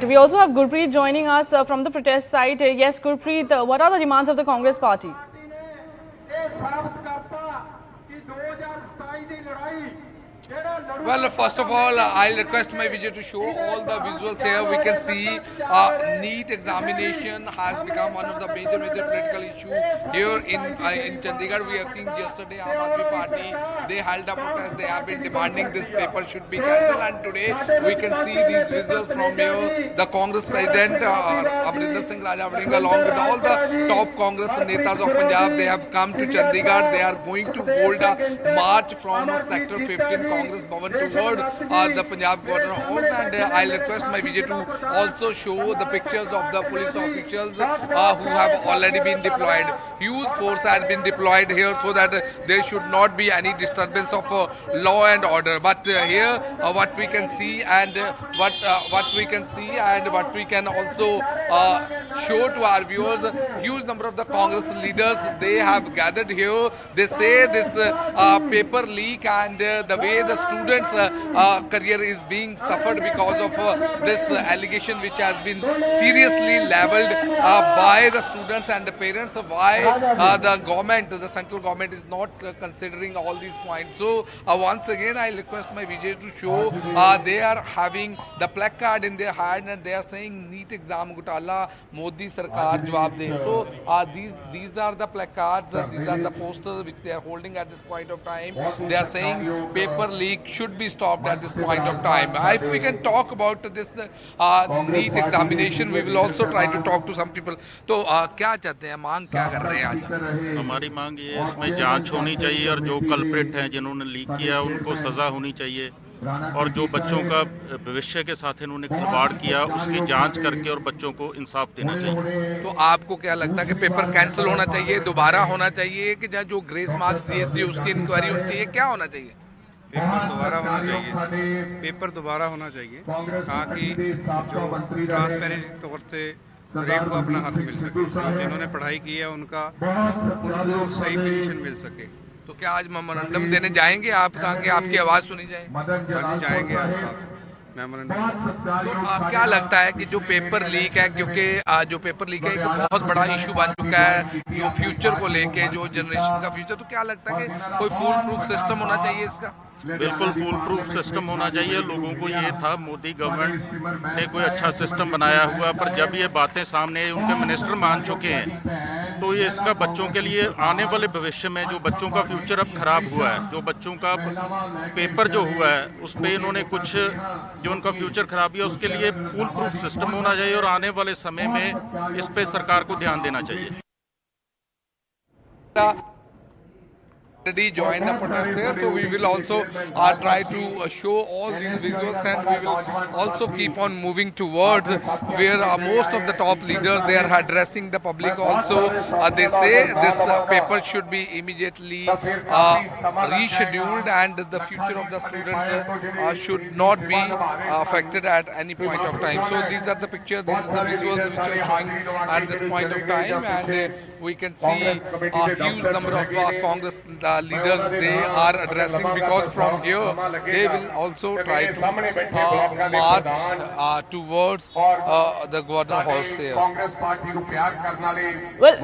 We also have Gurpreet joining us from the protest site. Yes, Gurpreet, what are the demands of the Congress party? Well, first of all, I'll request my vijay to show all the visuals here. We can see NEET examination has become one of the major political issues here in Chandigarh. We have seen yesterday Aam Aadmi Party, they held a protest. They have been demanding this paper should be cancelled, and today we can see these visuals from here. The Congress president Amrinder Singh Rajawardene, along with all the top Congress netas of Punjab, they have come to Chandigarh. They are going to hold a march from Sector 15 Congress Bhavan toward the Punjab Governor House, and I'll request my Vijay to also show the pictures of the police officials who have already been deployed. Huge force has been deployed here so that there should not be any disturbance of law and order. But here what we can see and what we can also show to our viewers, huge number of the Congress leaders, they have gathered here. They say this paper leak and the way the students career is being suffered because of this allegation which has been seriously leveled by the students and the parents. Why the government, the central government is not considering all these points. So once again I request my Vijay to show they are having the placard in their hand and they are saying NEET exam Gutala Modi Sarkar Jawab De. So these are the placards, these are the posters which they are holding at this point of time. They are saying paper leak should be stopped at this point of time. If we can talk about this NEET examination, we will also try to talk to some people. तो क्या चाहते हैं, मांग क्या कर रहे हैं आज? हमारी मांग ये है इसमें जांच होनी चाहिए और जो कल्प्रिट हैं जिन्होंने लीक किया उनको सज़ा होनी चाहिए और जो बच्चों का भविष्य के साथ इन्होंने खिलवाड़ किया उसकी जांच करके और बच्चों को इंसाफ देना चाहिए। तो आपको क्या लगता है कि पेपर कैंसिल होना चाहिए, दोबारा होना चाहिए कि जो ग्रेस मार्क्स दिए थे उसकी इंक्वायरी होनी चाहिए, क्या होना चाहिए? पेपर दोबारा होना चाहिए, पेपर दोबारा होना चाहिए ताकि जो ट्रांसपेरेंट तौर से हरेक को अपना हक मिल सके, जिन्होंने पढ़ाई की है उनको सही पोजीशन मिल सके। तो क्या आज मेमोरेंडम देने जाएंगे आप ताकि आपकी आवाज़ सुनी जाए? जाएंगे आज तो क्या लगता है कि जो पेपर लीक है, क्योंकि जो पेपर लीक है एक बहुत बड़ा इशू बन चुका है जो फ्यूचर को लेके, जो जनरेशन का फ्यूचर, तो क्या लगता है कि कोई फुल प्रूफ सिस्टम होना चाहिए इसका? बिल्कुल फुल प्रूफ सिस्टम होना चाहिए। लोगों को ये था मोदी गवर्नमेंट ने कोई अच्छा सिस्टम बनाया हुआ, पर जब ये बातें सामने उनके मिनिस्टर मान चुके हैं तो ये इसका बच्चों के लिए आने वाले भविष्य में जो बच्चों का फ्यूचर अब खराब हुआ है, जो बच्चों का पेपर जो हुआ है उस पर इन्होंने कुछ जो उनका फ्यूचर खराब किया उसके लिए फुल प्रूफ सिस्टम होना चाहिए और आने वाले समय में इस पर सरकार को ध्यान देना चाहिए। Join the protest here, so we will also try to show all these visuals, and we will also keep on moving towards where most of the top leaders, they are addressing the public also. They say this paper should be immediately rescheduled and the future of the student should not be affected at any point of time. So these are the pictures, these are the visuals which are showing at this point of time, and we can see a huge number of Congress leaders, they are addressing, because from here they will also try to march towards the Governor House here. Well,